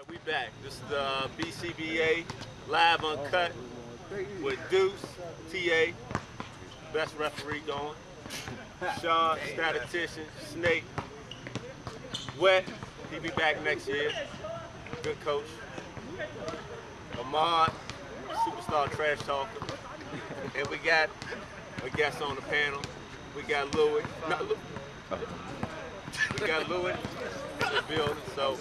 right, we back. This is the BCBA live uncut with Deuce, TA, best referee going, Sean, statistician, Snake, Wet, he be back next year, good coach, Ahmad, superstar trash talker, and we got a guest on the panel. We got Louis, we got Louis in the building, so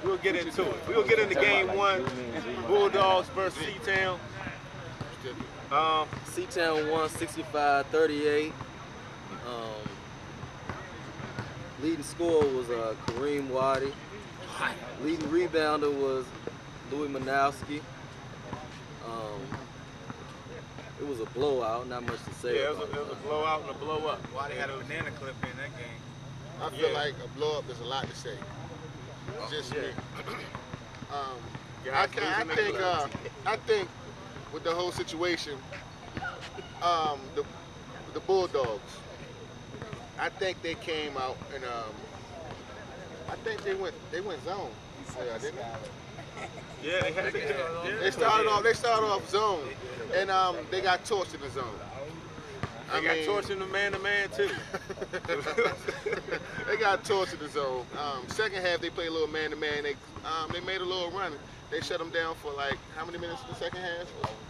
we'll get into it. We'll get into game one, Bulldogs versus C-Town. C-Town won 65-38. Leading scorer was Kareem Wadi. Leading rebounder was Louis Manowski. It was a blowout, not much to say. Yeah, it was a blowout and a blow up. Wadi had a banana clip in that game. I feel like a blow up is a lot to say. Just me. I think with the whole situation, the Bulldogs, I think they came out and I think they went zone. Yeah, didn't they? Yeah, they had to. Yeah. They started off zone, and they got torched in the zone. They got torched in the man-to-man too. They got torched in the zone. Second half, they played a little man-to-man. They made a little run. They shut them down for like how many minutes in the second half?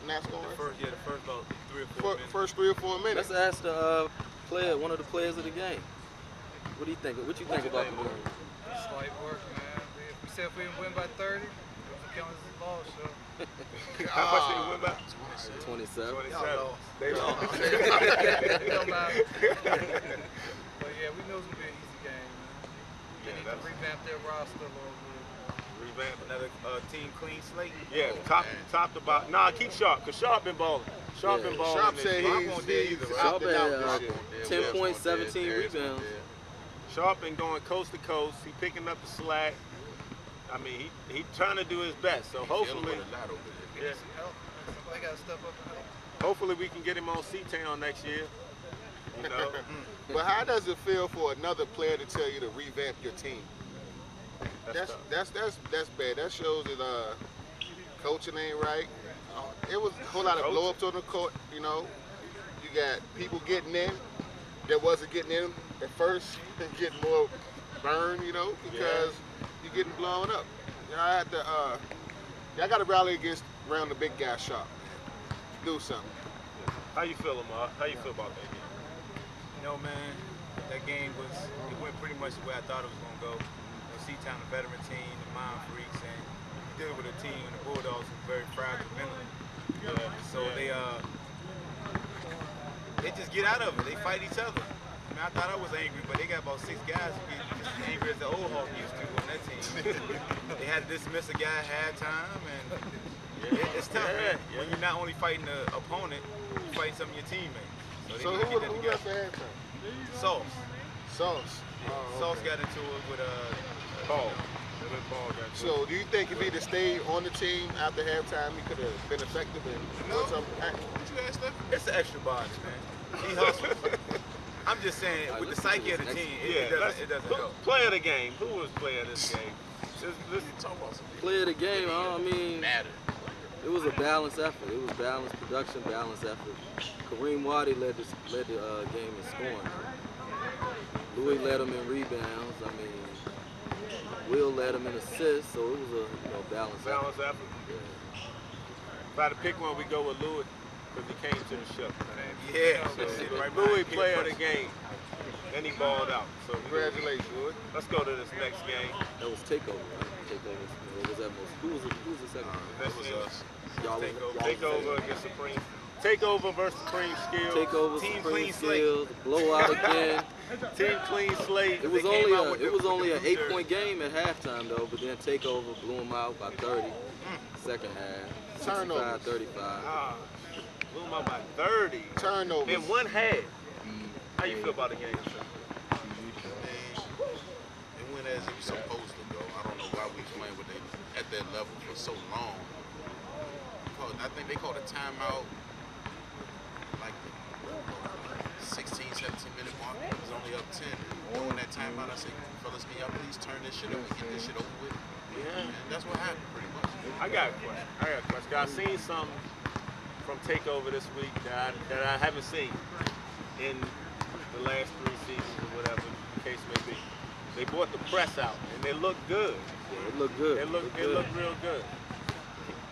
Not scoring. The first about 3 or 4 minutes. First 3 or 4 minutes. Let's ask the one of the players of the game. What do you think? What you think about the game? Slight work, man. We said if we didn't win by 30, it was killing this ball show. How much did they win by? 27. 27. They lost. It don't matter. But yeah, we know it's gonna be an easy game, man. They need to revamp their roster a little bit. Revamp Another team clean slate. Yeah, top to bottom. Nah, keep Sharp, cause Sharp been balling. Sharp been balling. Sharp said he's Sharp out and out had this year. 10 points, 17 rebounds. Sharp been going coast to coast. He picking up the slack. I mean, he trying to do his best. So hopefully, Yeah. Somebody got to step up and help. hopefully we can get him on C-Town next year. You know. But how does it feel for another player to tell you to revamp your team? That's bad. That shows that coaching ain't right. It was a whole lot of blow-ups on the court. You know, you got people getting in that wasn't getting in at first, and getting more burned. You know, because you're getting blown up. You know, I got to rally around the big guy Sharp. Do something. How you feel, Ahmad? How you feel about that game? You know, man, that game went pretty much the way I thought it was going to go. C-Town, a veteran team, the mind freaks, and you deal with a team, and the Bulldogs are very fragile mentally. So they just get out of it. They fight each other. I mean, I thought I was angry, but they got about 6 guys who get just as angry as the old Hawk used to on that team. They had to dismiss a guy at halftime, and it's tough, man. When you're not only fighting the opponent, you're fighting some of your teteammates. So who left the halftime? Sauce. Sauce got into it with Paul. So do you think if he'd have stayed on the team after halftime, he could have been effective and done something? What you asked that? It's an extra body, man. He hustles. I'm just saying, with the psyche of the team, it doesn't help. Player of the game. Who was player of this game? Player of the game, I mean, it was a balanced effort. It was balanced production, balanced effort. Kareem Wadi led the game in scoring. Louis led him in rebounds. I mean, Will led him in assists, so it was a balanced effort. Yeah. If I had to pick one, we go with Louis, because he came to the show. Yeah. So Louis player of the game, and he balled out. So Congratulations, Louis. Let's go to this next game. That was Takeover, right? Takeover. What was that most? Who was the second? That was us. Y'all Takeover against Supreme. Takeover versus Supreme Skills. Takeover, Team Supreme clean slate. Skills, blowout again. Team clean slate. It was only an 8-point game at halftime though, but then Takeover blew them out by 30. Second half, 65-35. Blew them out by 30. Turnovers. In one half. How you feel about the game, sir? It went as it was supposed to go. I don't know why we playing with them at that level for so long. I think they called a timeout like the 16, 17-minute mark. It was only up 10. During that timeout, I said, fellas, can y'all please turn this shit over and get this shit over with? Yeah. And that's what happened pretty much. I got a question. I seen something from Takeover this week that I haven't seen in the last 3 seasons or whatever the case may be. They brought the press out and they look good. Yeah, it looked good. It looked real good.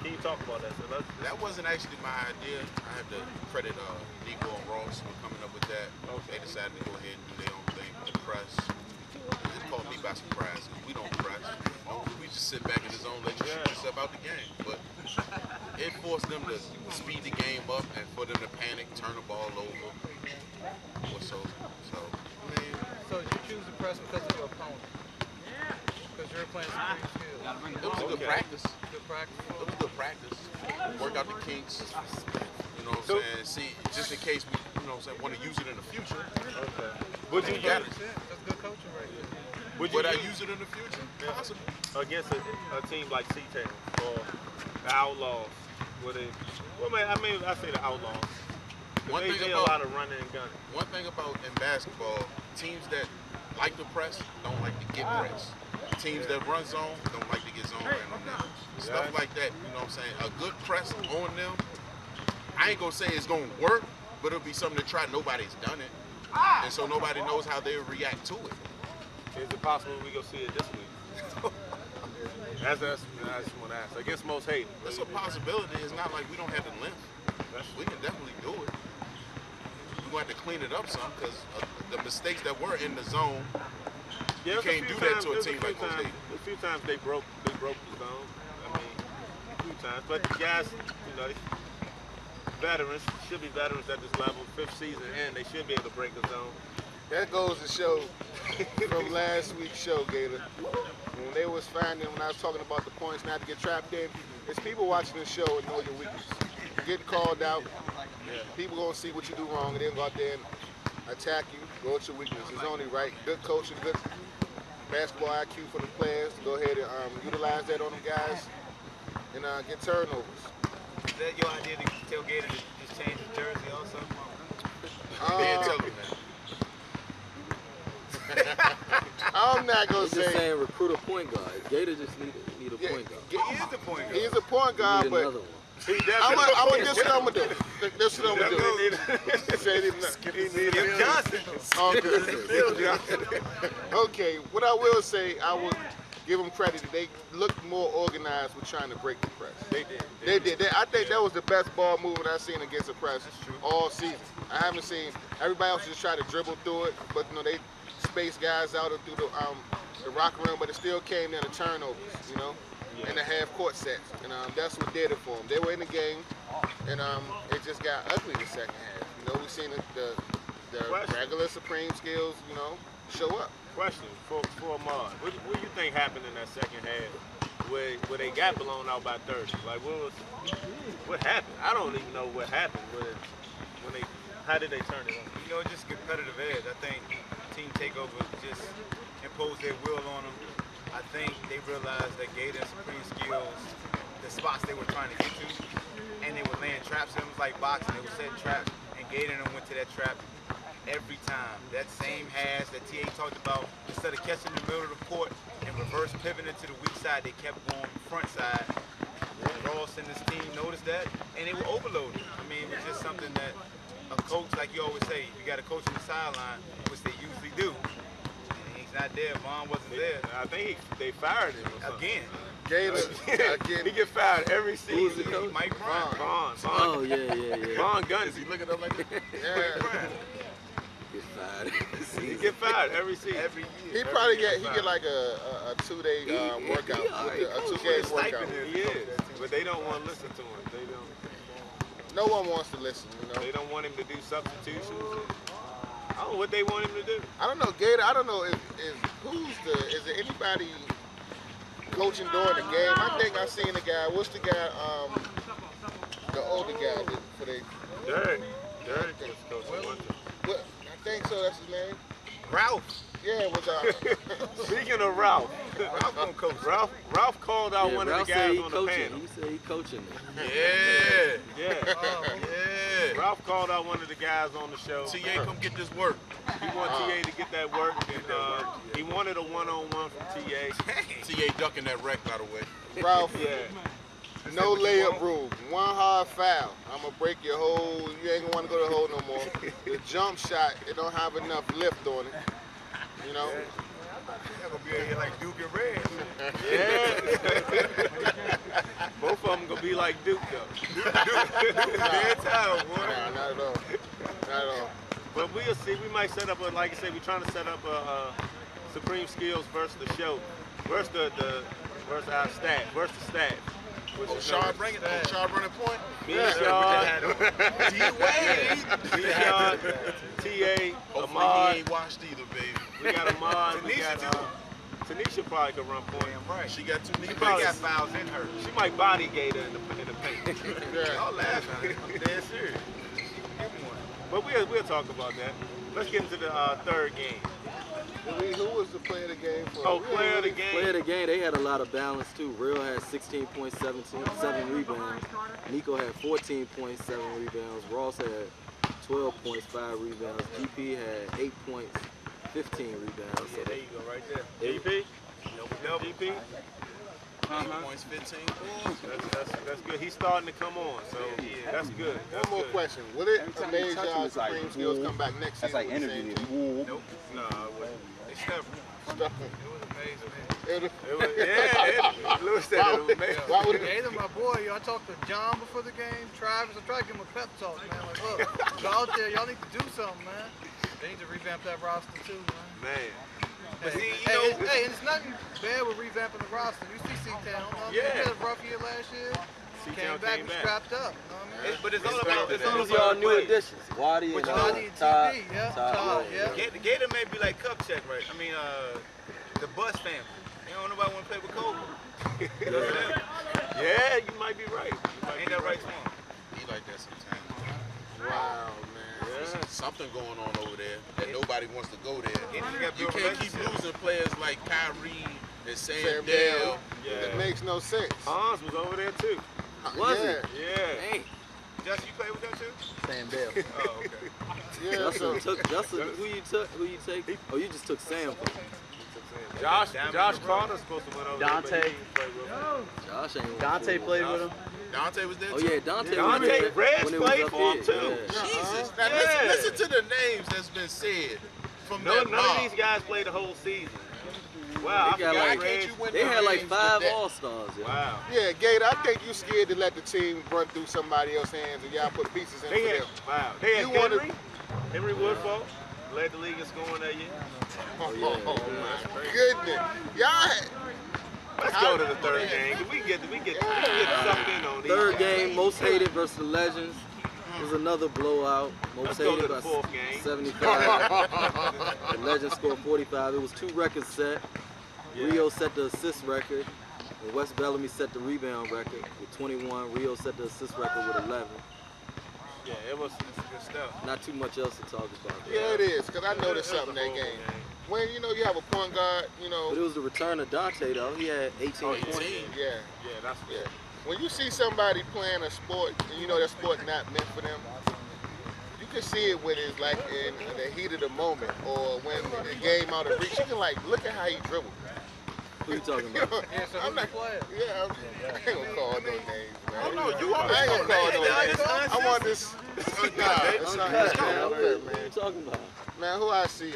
Can you talk about that? So That wasn't actually my idea. I have to credit Nico and Ross for coming up with that. Okay. They decided to go ahead and do their own thing with the press. It caught me by surprise because we don't press. We just sit back in the zone, let you shoot yourself out the game. But it forced them to speed the game up and for them to panic, turn the ball over. So I mean, So you choose the press because of your opponent? Because you're playing some great skills. it was a good practice. Good practice. It was good practice. Work out the kinks. You know what I'm saying? See, just in case we, you know what I'm saying, want to use it in the future. Okay. Would you got use it. That's good coaching right there. Would I use it in the future? Possibly. against a team like C-Town or the Outlaws? Would it? Well, I mean, I say the Outlaws. One They thing did a about lot of running and gunning. One thing about in basketball, teams that like to press don't like to get pressed. Teams that run zone don't like to get zone ran on them. Stuff like that, you know what I'm saying? A good press on them, I ain't gonna say it's gonna work, but it'll be something to try. Nobody's done it. And so nobody knows how they react to it. Is it possible we go see it this week? I just want to ask. Against most hate. It's a possibility. It's not like we don't have the length. We can definitely do it. We're going to have to clean it up some because the mistakes that were in the zone, Yeah, you can't do that to a team like Most Hate. A few times they broke the zone. I mean, a few times. But the guys, you know, veterans, should be veterans at this level, 5th season in, they should be able to break the zone. That goes to show from last week's show, Gator. When they was finding, when I was talking about the points not to get trapped in, it's people watching the show and know your weakness. Getting called out, people gonna see what you do wrong and then go out there and attack you, go at your weakness. It's only right. Good coaching, good basketball IQ for the players to go ahead and utilize that on them guys and get turnovers. Is that your idea to tell Gator to just change his jersey also? Didn't tell them that. I'm not gonna He's just say saying recruit a point guard. Gator just need a point guard. He is the point guard. he is a point guard, Need but another one. I'm gonna this what I'm gonna do. This what I'm gonna do. Say it Johnson. Okay, what I will say, I will give them credit. They looked more organized with trying to break the press. They did. I think that was the best ball movement I've seen against the press all season. I haven't seen everybody else just try to dribble through it, but you know they space guys out through the locker room, but it still came down to turnovers, you know, and the half-court sets, and that's what did it for them. They were in the game, and it just got ugly the second half. You know, we've seen the regular Supreme skills, you know, show up. Question for Ahmad. What do you think happened in that second half where they got blown out by 30? Like, what happened? I don't even know what happened. How did they turn it on? You know, just competitive edge. I think Team Takeover just imposed their will on them. I think they realized that Gator and Supreme skills, the spots they were trying to get to, and they were laying traps. It was like boxing. They were setting traps, and Gator and them went to that trap every time. That same hash that TA talked about, instead of catching the middle of the court and reverse pivoting to the weak side, they kept going front side. Ross and his team noticed that, and they were overloaded. I mean, it was just something that a coach, like you always say, you got a coach on the sideline, which they usually do. And he's not there. Vaughn wasn't there. I think they fired him or something. Again. Gator, again. He get fired every Who's the season. coach? Mike Brown. Vaughn. Oh, yeah. Vaughn Guns. Is he looking up like that? Yeah. Get fired. He get fired every season. Every year. He probably get like a 2-day workout, a 2-day workout. He is, but they don't want to listen to him. They don't. No one wants to listen, you know. They don't want him to do substitutions. I don't know what they want him to do. I don't know, Gator. I don't know is there anybody coaching during the game? I think I seen the guy. What's the guy? The older guy for the. Derek was coaching. What? I think so. That's his name. Ralph. Yeah, it was. Speaking of Ralph, Ralph gonna coach. Ralph called out one of the guys on the coaching. panel. He said he coaching. Yeah. Yeah. Ralph called out one of the guys on the show. TA, come get this work. He want TA to get that work, and he wanted a one-on-one from TA. TA ducking that wreck, by the way. Ralph, Yeah. no layup rule. One hard foul. I'm going to break your whole, you ain't going to want to go to the hole no more. The jump shot, it don't have enough lift on it. You know? They're going to be out here like Duke and Red. Yeah. Both of them gonna be like Duke though. Dead time, boy. Nah, not at all. Not at all. But we'll see. We might set up a, like I said, we're trying to set up a Supreme Skills versus the show, versus versus our staff, versus the staff. Oh, Shaw bring it. Shaw running point. Me and Shaw, D-Wade. Shaw, TA, Hopefully Ahmad. he ain't washed either, baby. We got Ahmad. We got Tanisha probably could run point. Damn right. She got 2 knee Probably got fouls in her. She might body Gator in the paint. Y'all laughing. I'm dead serious. Give him one. But we'll talk about that. Let's get into the third game. Who was the player of the game for? Oh, player of the game. Player of the game, they had a lot of balance too. Real had 16 points, 7 rebounds. Nico had 14 points, 7 rebounds. Ross had 12 points, 5 rebounds. GP had 8 points, 15 rebounds. Yeah, there you go, right there. GP? GP? 8 points, 15 points. That's good. He's starting to come on, so that's good. That's One more good. question. Would it Every time you amaze touch him, y'all it's like, Supreme Skills come back next That's season like with the interview. same team? Nope. No, it wasn't. They stubborn. Stuff. It was amazing, man. Lewis said it was amazing. Why would it? Gator, my boy, y'all talked to John before the game, Travis. I tried to give him a pep talk, man. Like, look, go out there, y'all need to do something, man. They need to revamp that roster too, man. Man. But see, you Hey, know, hey, and it's nothing bad with revamping the roster. You see C-Town, Yeah. He had a rough year last year. C-Town Came back, came was back. strapped up. You know what I mean? but it's all about Who's y'all new additions? Wadi and Wadi and Todd. TP, yeah. Todd, Todd, yeah. Gator may be like Cup Check, right? I mean, the Bus family. You don't nobody want to play with Kobe. Yeah, you might be right. Ain't that right, Tom? He like that sometimes. Wow, man. Yeah. Something going on over there that nobody wants to go there. Gator You got can't keep relationships. losing players like Kyrie and Sam Sam Dale. Dale. Yeah. That makes no sense. Hans was over there too. Was yeah. it? Yeah. Hey, Justin, you play with them too? Sam Dale. Oh, okay. Yeah, so Justin took Justin. Who you take? Oh, you just took Sam. Josh Carter's supposed to win over there, but Dante. he didn't play with him. Josh ain't. Dante full. played with him. Dante was there Oh too. yeah, Dante. Dante was there Reds when it was played up for him, here, too. yeah. Jesus. Now Yeah. listen to the names that's been said from No, that none of mob. these guys played the whole season. Wow, I They got forgot like- Reds. you win They had like games 5 with that? All-Stars. Yeah. Wow. yeah, Gator, I think you scared to let the team run through somebody else's hands and y'all put pieces in They for had, them. wow. They had You wanted- Henry Woodfolk led the league in scoring that year. Oh, yeah. my goodness. Y'all had, Let's go to the third game. We get sucked in on these Third guys. game, most hated versus the Legends. It was another blowout. Let's Most go hated to the by fourth game. 75. The Legends scored 45. It was 2 records set. Yeah. Rio set the assist record, and West Bellamy set the rebound record with 21. Rio set the assist record with 11. Yeah, it was. Good stuff. Not too much else to talk about. yeah, it is, because I noticed It was something a that horrible game. When, you have a point guard, But it was the return of Dante, though. He had 18 points. yeah. Yeah, that's Yeah. When you see somebody playing a sport and you know that sport not meant for them, you can see it when it's like in the heat of the moment or when the game out of reach. You can look at how he dribbled. Who you talking about? Yeah, so I'm who's the not, player? yeah, I ain't gonna call no names, man. Oh no, you I already ain't gonna call no know. names. I want this. Nah, it's not, Uncut, it's not man. uncut, Who you man. talking about? Man, who I see,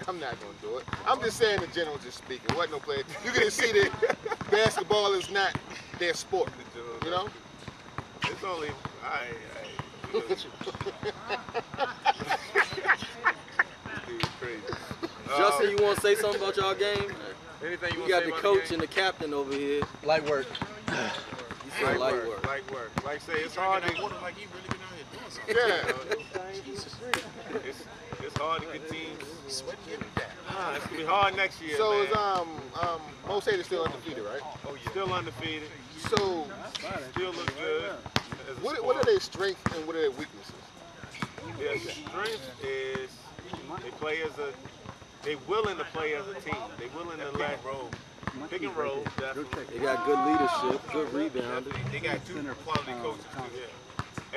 I'm not gonna do it. I'm just saying in general, just speaking. What no player? You can see that basketball is not their sport. You know? It's only. This dude's crazy. Justin, you want to say something about y'all game? Anything you You want got to say the about coach game? and the captain over here. Light work. You said light work. Light work. Like I say, it's Drinking hard that to. water like he really been out here doing something. Yeah. It's hard to get teams. Sweating every day. It's gonna be hard next year. So man. is Most hated still undefeated, right? Oh, yeah. Still undefeated. So Still look good. as a what squad. are their strengths and what are their weaknesses? Their strength is they play as a. They willing to play as a team. They willing to let pick and roll. Definitely. They got good leadership, good rebounding. They got 2 quality coaches too. Yeah.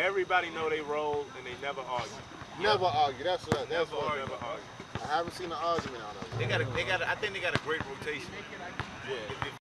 Everybody know they roll and they never argue. Never argue. That's what. That's Never what. argue. I haven't seen an argument out of it. I think they got a great rotation. Yeah. If